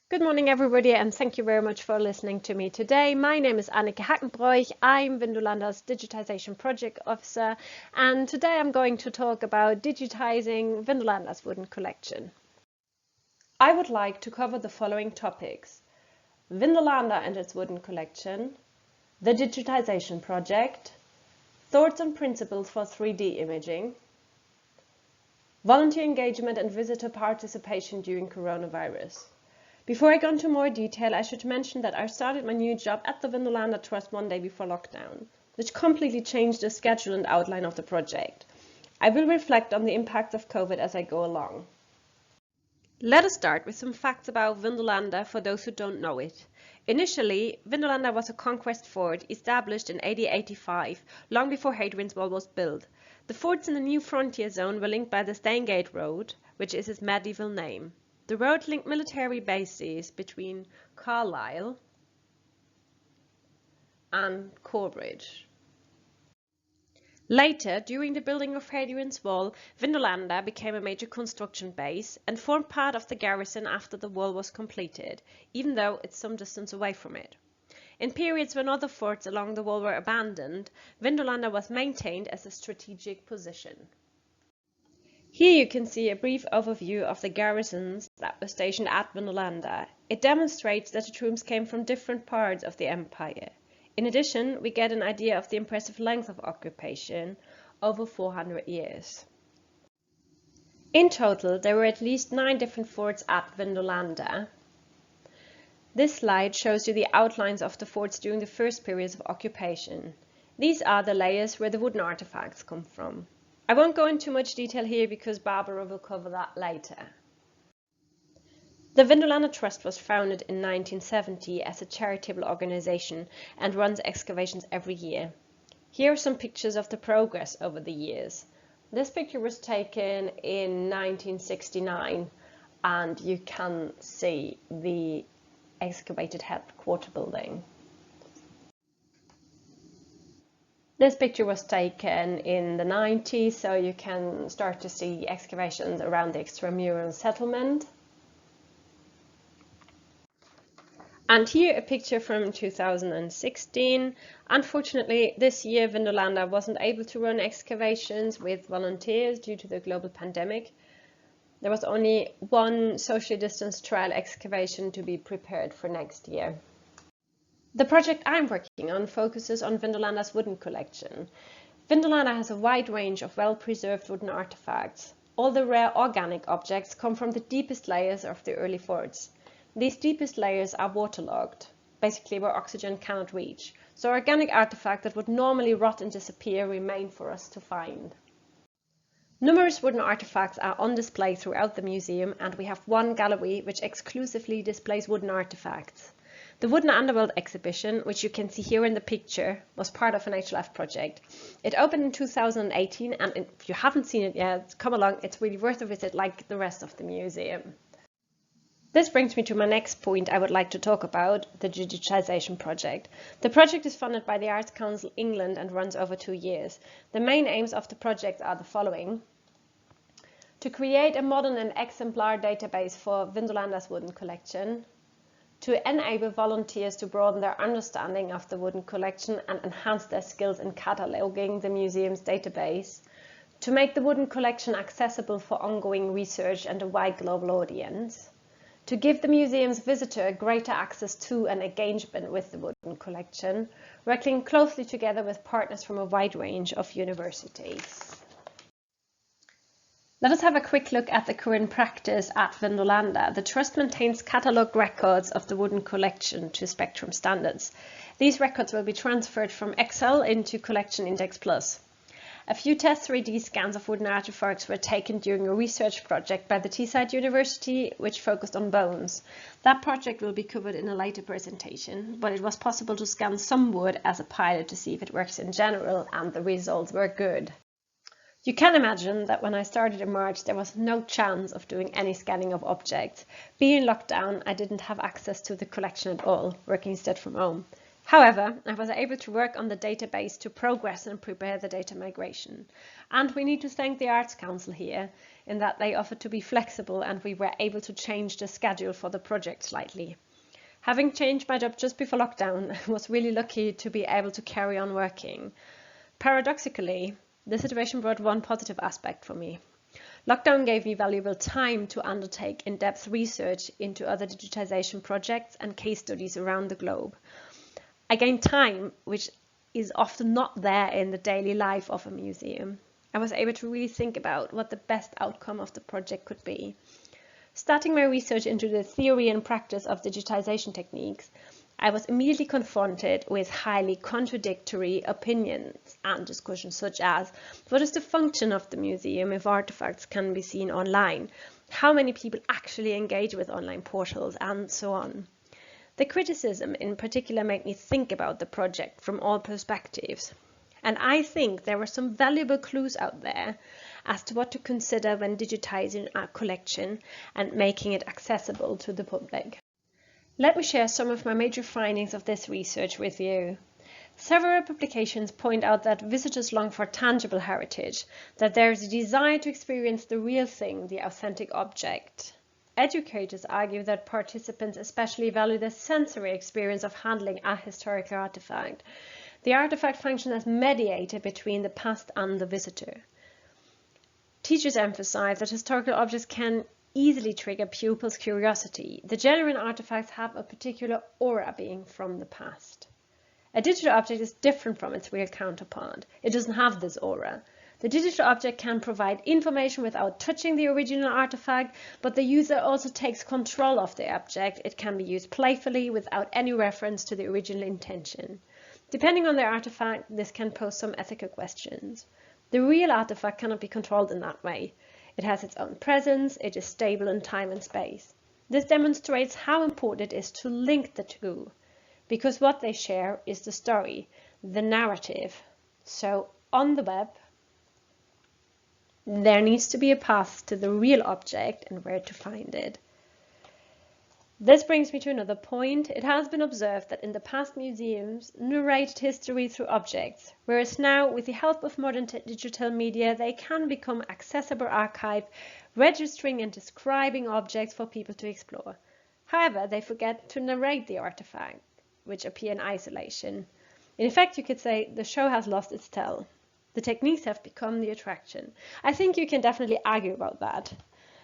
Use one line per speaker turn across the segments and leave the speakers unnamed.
Good morning, everybody, and thank you very much for listening to me today. My name is Anneke Hackenbroich. I'm Vindolanda's Digitisation Project Officer, and today I'm going to talk about digitizing Vindolanda's wooden collection. I would like to cover the following topics: Vindolanda and its wooden collection, the Digitisation Project, thoughts and principles for 3D imaging, volunteer engagement and visitor participation during coronavirus. Before I go into more detail, I should mention that I started my new job at the Vindolanda Trust one day before lockdown, which completely changed the schedule and outline of the project. I will reflect on the impact of COVID as I go along. Let us start with some facts about Vindolanda for those who don't know it. Initially, Vindolanda was a conquest fort established in AD 85, long before Hadrian's Wall was built. The forts in the new frontier zone were linked by the Stanegate Road, which is its medieval name. The road linked military bases between Carlisle and Corbridge. Later, during the building of Hadrian's Wall, Vindolanda became a major construction base and formed part of the garrison after the wall was completed, even though it's some distance away from it. In periods when other forts along the wall were abandoned, Vindolanda was maintained as a strategic position. Here you can see a brief overview of the garrisons that were stationed at Vindolanda. It demonstrates that the troops came from different parts of the empire. In addition, we get an idea of the impressive length of occupation, over 400 years. In total, there were at least 9 different forts at Vindolanda. This slide shows you the outlines of the forts during the first periods of occupation. These are the layers where the wooden artifacts come from. I won't go into much detail here because Barbara will cover that later. The Vindolanda Trust was founded in 1970 as a charitable organization and runs excavations every year. Here are some pictures of the progress over the years. This picture was taken in 1969 and you can see the excavated headquarter building. This picture was taken in the 90s, so you can start to see excavations around the extramural settlement. And here a picture from 2016. Unfortunately, this year Vindolanda wasn't able to run excavations with volunteers due to the global pandemic. There was only one socially distanced trial excavation to be prepared for next year. The project I'm working on focuses on Vindolanda's wooden collection. Vindolanda has a wide range of well-preserved wooden artifacts. All the rare organic objects come from the deepest layers of the early forts. These deepest layers are waterlogged, basically where oxygen cannot reach, so organic artifacts that would normally rot and disappear remain for us to find. Numerous wooden artifacts are on display throughout the museum, and we have one gallery which exclusively displays wooden artifacts. The Wooden Underworld exhibition, which you can see here in the picture, was part of an HLF project. It opened in 2018, and if you haven't seen it yet, come along, it's really worth a visit like the rest of the museum. This brings me to my next point I would like to talk about, the Digitisation Project. The project is funded by the Arts Council England and runs over 2 years. The main aims of the project are the following: to create a modern and exemplar database for Vindolanda's wooden collection, to enable volunteers to broaden their understanding of the wooden collection and enhance their skills in cataloguing the museum's database, to make the wooden collection accessible for ongoing research and a wide global audience, to give the museum's visitor greater access to and engagement with the wooden collection, working closely together with partners from a wide range of universities. Let us have a quick look at the current practice at Vindolanda. The Trust maintains catalogue records of the wooden collection to Spectrum standards. These records will be transferred from Excel into Collection Index Plus. A few test 3D scans of wooden artifacts were taken during a research project by the Teesside University, which focused on bones. That project will be covered in a later presentation, but it was possible to scan some wood as a pilot to see if it works in general, and the results were good. You can imagine that when I started in March, there was no chance of doing any scanning of objects. Being locked down, I didn't have access to the collection at all, working instead from home. However, I was able to work on the database to progress and prepare the data migration. And we need to thank the Arts Council here in that they offered to be flexible and we were able to change the schedule for the project slightly. Having changed my job just before lockdown, I was really lucky to be able to carry on working. Paradoxically, the situation brought one positive aspect for me. Lockdown gave me valuable time to undertake in-depth research into other digitisation projects and case studies around the globe. I gained time, which is often not there in the daily life of a museum. I was able to really think about what the best outcome of the project could be. Starting my research into the theory and practice of digitisation techniques, I was immediately confronted with highly contradictory opinions and discussions such as, what is the function of the museum if artifacts can be seen online? How many people actually engage with online portals, and so on. The criticism in particular made me think about the project from all perspectives. And I think there were some valuable clues out there as to what to consider when digitizing our collection and making it accessible to the public. Let me share some of my major findings of this research with you. Several publications point out that visitors long for tangible heritage, that there is a desire to experience the real thing, the authentic object. Educators argue that participants especially value the sensory experience of handling a historical artifact. The artifact functions as mediator between the past and the visitor. Teachers emphasize that historical objects can easily trigger pupils' curiosity. The genuine artifacts have a particular aura being from the past. A digital object is different from its real counterpart. It doesn't have this aura. The digital object can provide information without touching the original artifact, but the user also takes control of the object. It can be used playfully without any reference to the original intention. Depending on the artifact, this can pose some ethical questions. The real artifact cannot be controlled in that way. It has its own presence, it is stable in time and space. This demonstrates how important it is to link the two, because what they share is the story, the narrative. So, on the web, there needs to be a path to the real object and where to find it. This brings me to another point. It has been observed that in the past museums narrated history through objects, whereas now, with the help of modern digital media, they can become accessible archive, registering and describing objects for people to explore. However, they forget to narrate the artifact, which appear in isolation. In effect, you could say the show has lost its tell. The techniques have become the attraction. I think you can definitely argue about that.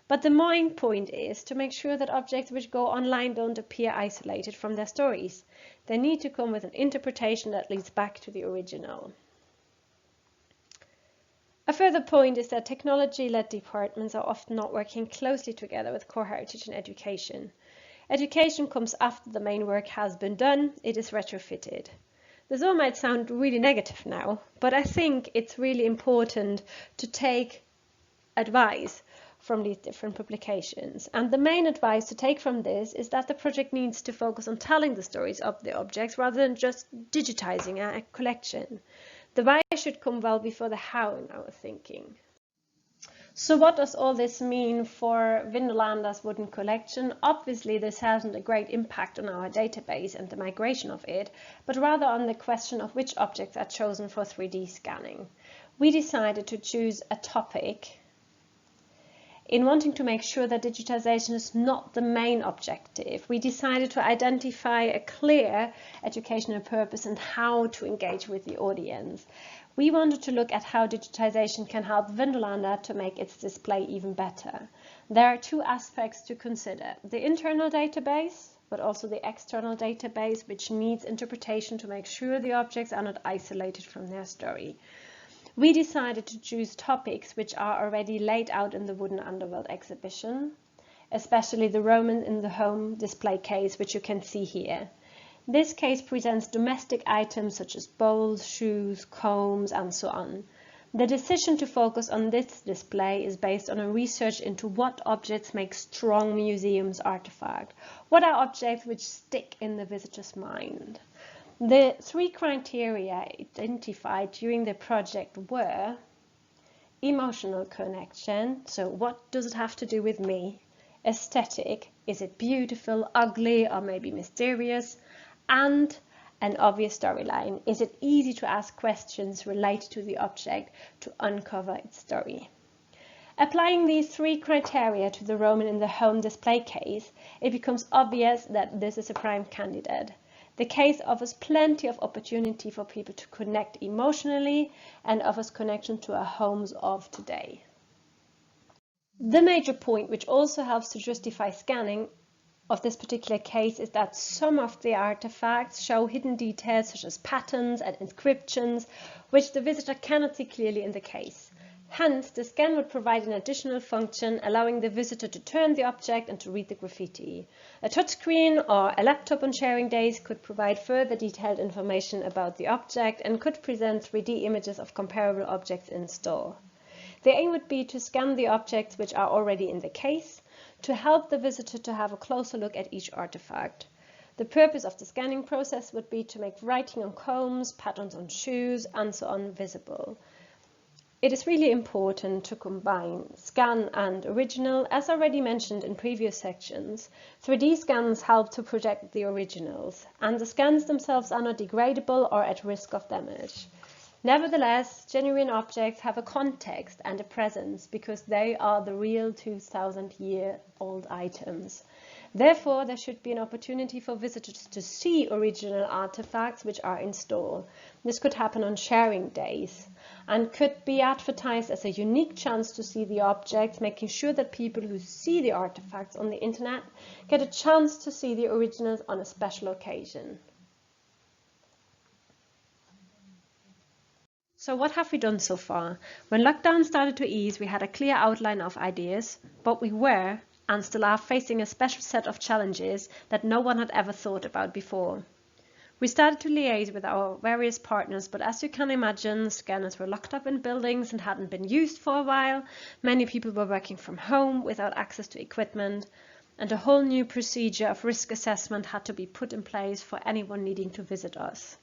But the main point is to make sure that objects which go online don't appear isolated from their stories. They need to come with an interpretation that leads back to the original. A further point is that technology-led departments are often not working closely together with core heritage and education. Education comes after the main work has been done, it is retrofitted. This all might sound really negative now, but I think it's really important to take advice from these different publications. And the main advice to take from this is that the project needs to focus on telling the stories of the objects rather than just digitizing a collection. The why should come well before the how in our thinking. So what does all this mean for Vindolanda's wooden collection? Obviously, this hasn't a great impact on our database and the migration of it, but rather on the question of which objects are chosen for 3D scanning. We decided to choose a topic in wanting to make sure that digitization is not the main objective. We decided to identify a clear educational purpose and how to engage with the audience. We wanted to look at how digitization can help Vindolanda to make its display even better. There are two aspects to consider: the internal database, but also the external database, which needs interpretation to make sure the objects are not isolated from their story. We decided to choose topics which are already laid out in the Wooden Underworld exhibition, especially the Romans in the home display case, which you can see here. This case presents domestic items such as bowls, shoes, combs, and so on. The decision to focus on this display is based on a research into what objects make strong museums artifacts. What are objects which stick in the visitor's mind? The three criteria identified during the project were emotional connection, so what does it have to do with me? Aesthetic, is it beautiful, ugly, or maybe mysterious? And an obvious storyline? Is it easy to ask questions related to the object to uncover its story? Applying these 3 criteria to the Roman in the home display case, it becomes obvious that this is a prime candidate. The case offers plenty of opportunity for people to connect emotionally and offers connection to our homes of today. The major point, which also helps to justify scanning of this particular case, is that some of the artifacts show hidden details such as patterns and inscriptions, which the visitor cannot see clearly in the case. Hence, the scan would provide an additional function, allowing the visitor to turn the object and to read the graffiti. A touchscreen or a laptop on sharing days could provide further detailed information about the object and could present 3D images of comparable objects in store. The aim would be to scan the objects which are already in the case, to help the visitor to have a closer look at each artifact. The purpose of the scanning process would be to make writing on combs, patterns on shoes, and so on visible. It is really important to combine scan and original. As already mentioned in previous sections, 3D scans help to project the originals, and the scans themselves are not degradable or at risk of damage. Nevertheless, genuine objects have a context and a presence because they are the real 2,000-year-old items. Therefore, there should be an opportunity for visitors to see original artifacts which are in store. This could happen on sharing days and could be advertised as a unique chance to see the objects, making sure that people who see the artifacts on the internet get a chance to see the originals on a special occasion. So what have we done so far? When lockdown started to ease, we had a clear outline of ideas, but we were and still are facing a special set of challenges that no one had ever thought about before. We started to liaise with our various partners, but as you can imagine, scanners were locked up in buildings and hadn't been used for a while. Many people were working from home without access to equipment, and a whole new procedure of risk assessment had to be put in place for anyone needing to visit us.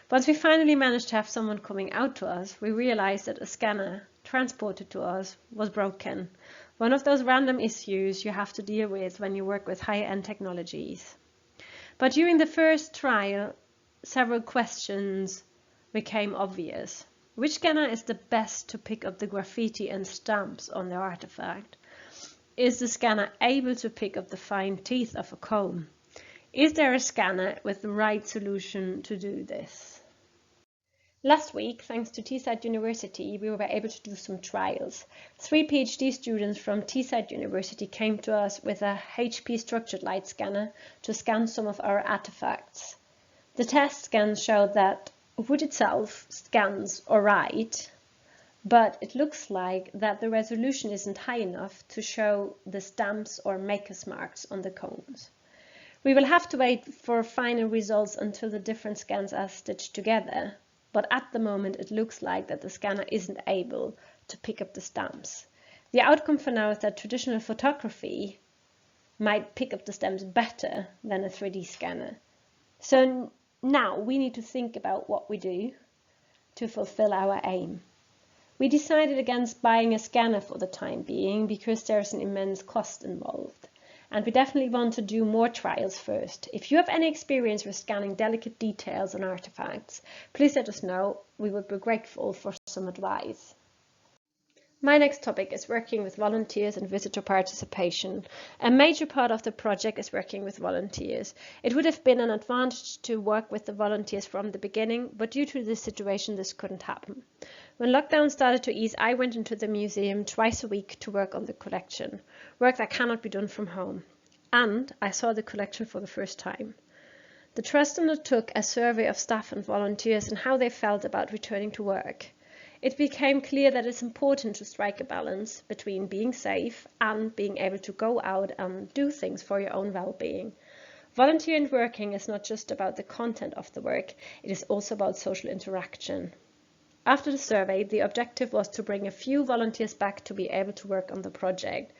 Once we finally managed to have someone coming out to us, we realized that a scanner transported to us was broken. One of those random issues you have to deal with when you work with high-end technologies. But during the first trial, several questions became obvious. Which scanner is the best to pick up the graffiti and stamps on the artifact? Is the scanner able to pick up the fine teeth of a comb? Is there a scanner with the right solution to do this? Last week, thanks to Teesside University, we were able to do some trials. 3 PhD students from Teesside University came to us with a HP structured light scanner to scan some of our artifacts. The test scans showed that wood itself scans alright, but it looks like that the resolution isn't high enough to show the stamps or maker's marks on the combs. We will have to wait for final results until the different scans are stitched together. But at the moment it looks like that the scanner isn't able to pick up the stamps. The outcome for now is that traditional photography might pick up the stamps better than a 3D scanner. So now we need to think about what we do to fulfill our aim. We decided against buying a scanner for the time being because there's an immense cost involved. And we definitely want to do more trials first. If you have any experience with scanning delicate details on artifacts, please let us know. We would be grateful for some advice. My next topic is working with volunteers and visitor participation. A major part of the project is working with volunteers. It would have been an advantage to work with the volunteers from the beginning, but due to this situation, this couldn't happen. When lockdown started to ease, I went into the museum twice a week to work on the collection, work that cannot be done from home. And I saw the collection for the first time. The Trust undertook a survey of staff and volunteers and how they felt about returning to work. It became clear that it's important to strike a balance between being safe and being able to go out and do things for your own well-being. Volunteering working is not just about the content of the work, it is also about social interaction. After the survey, the objective was to bring a few volunteers back to be able to work on the project.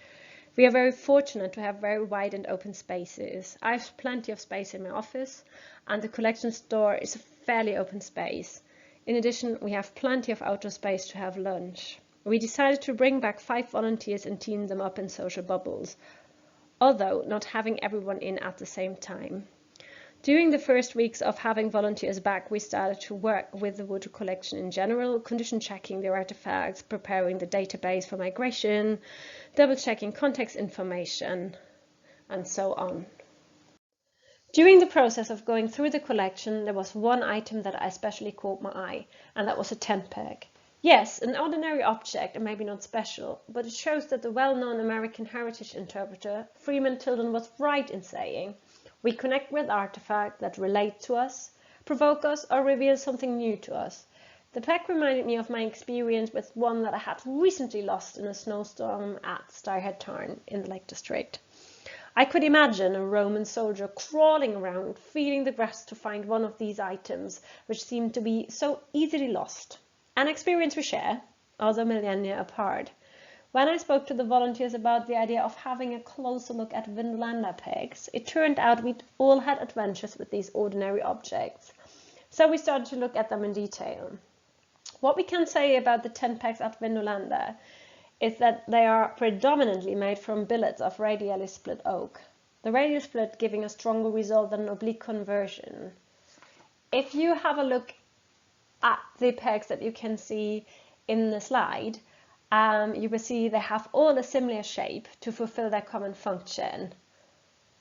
We are very fortunate to have very wide and open spaces. I have plenty of space in my office, and the collection store is a fairly open space. In addition, we have plenty of outdoor space to have lunch. We decided to bring back 5 volunteers and team them up in social bubbles, although not having everyone in at the same time. During the first weeks of having volunteers back, we started to work with the water collection in general, condition checking their artifacts, preparing the database for migration, double checking context information, and so on. During the process of going through the collection, there was one item that especially caught my eye, and that was a tent peg. Yes, an ordinary object and maybe not special, but it shows that the well-known American heritage interpreter Freeman Tilden was right in saying, we connect with artifacts that relate to us, provoke us, or reveal something new to us. The peg reminded me of my experience with one that I had recently lost in a snowstorm at Styrhead Tarn in the Lake District. I could imagine a Roman soldier crawling around, feeling the grass to find one of these items, which seemed to be so easily lost. An experience we share, although millennia apart. When I spoke to the volunteers about the idea of having a closer look at Vindolanda pegs, it turned out we'd all had adventures with these ordinary objects. So we started to look at them in detail. What we can say about the tent pegs at Vindolanda is that they are predominantly made from billets of radially split oak. The radial split giving a stronger result than an oblique conversion. If you have a look at the pegs that you can see in the slide, you will see they have all a similar shape to fulfill their common function.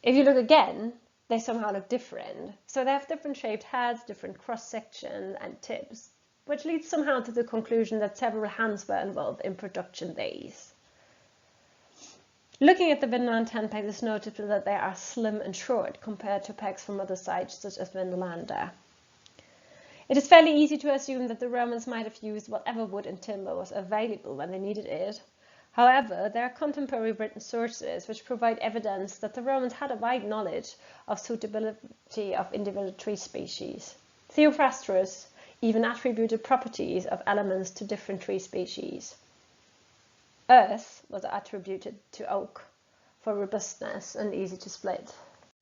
If you look again, they somehow look different. So they have different shaped heads, different cross sections and tips, which leads somehow to the conclusion that several hands were involved in production days. Looking at the Vindolanda tent pegs, it's notable that they are slim and short compared to pegs from other sites such as Vindolanda. It is fairly easy to assume that the Romans might have used whatever wood and timber was available when they needed it. However, there are contemporary written sources which provide evidence that the Romans had a wide knowledge of suitability of individual tree species. Theophrastus even attributed properties of elements to different tree species. Earth was attributed to oak for robustness and easy to split.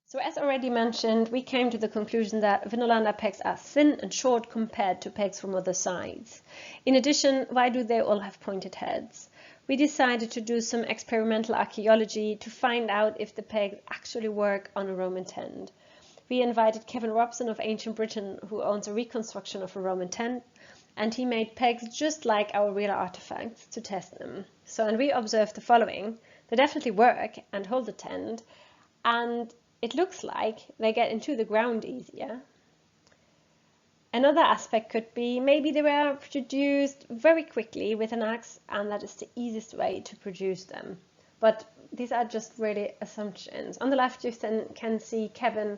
So as already mentioned, we came to the conclusion that Vindolanda pegs are thin and short compared to pegs from other sites. In addition, why do they all have pointed heads? We decided to do some experimental archaeology to find out if the pegs actually work on a Roman tent. We invited Kevin Robson of Ancient Britain, who owns a reconstruction of a Roman tent, and he made pegs just like our real artifacts to test them. And we observed the following. They definitely work and hold the tent, and it looks like they get into the ground easier. Another aspect could be maybe they were produced very quickly with an axe, and that is the easiest way to produce them. But these are just really assumptions. On the left you can see Kevin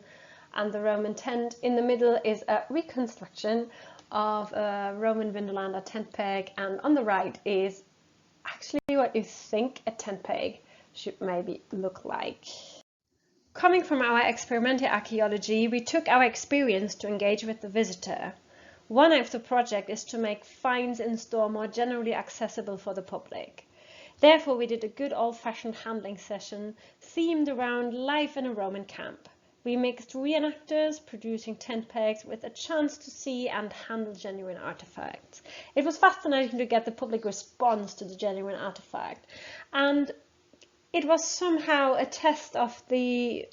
and the Roman tent. In the middle is a reconstruction of a Roman Vindolanda tent peg, and on the right is actually what you think a tent peg should maybe look like. Coming from our experimental archaeology, we took our experience to engage with the visitor. One of the project is to make finds in store more generally accessible for the public. Therefore, we did a good old-fashioned handling session themed around life in a Roman camp. We mixed reenactors producing tent pegs with a chance to see and handle genuine artifacts. It was fascinating to get the public response to the genuine artifact, and it was somehow a test of the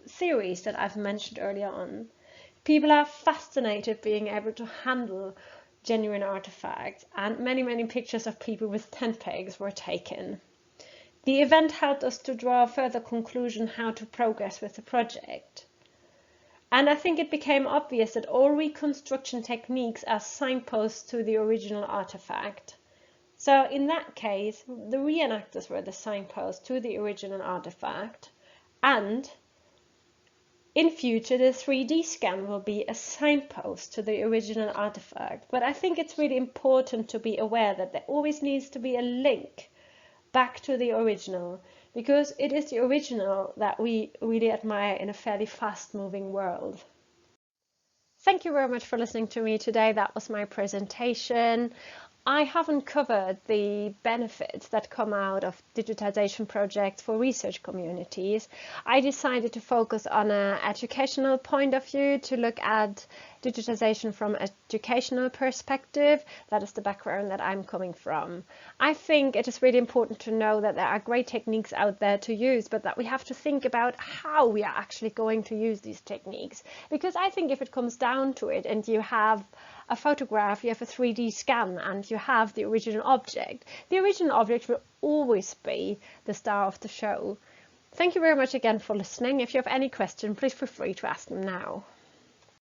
theories that I've mentioned earlier on. People are fascinated being able to handle genuine artifacts, and many pictures of people with tent pegs were taken. The event helped us to draw a further conclusion how to progress with the project. And I think it became obvious that all reconstruction techniques are signposts to the original artifact. So in that case, the reenactors were the signpost to the original artifact, and in future the 3D scan will be a signpost to the original artifact. But I think it's really important to be aware that there always needs to be a link back to the original, because it is the original that we really admire in a fairly fast-moving world. Thank you very much for listening to me today. That was my presentation. I haven't covered the benefits that come out of digitisation projects for research communities. I decided to focus on an educational point of view to look at digitisation from an educational perspective. That is the background that I'm coming from. I think it is really important to know that there are great techniques out there to use, but that we have to think about how we are actually going to use these techniques. Because I think if it comes down to it and you have a photograph, you have a 3D scan, and you have the original object will always be the star of the show. Thank you very much again for listening. If you have any questions, please feel free to ask them now.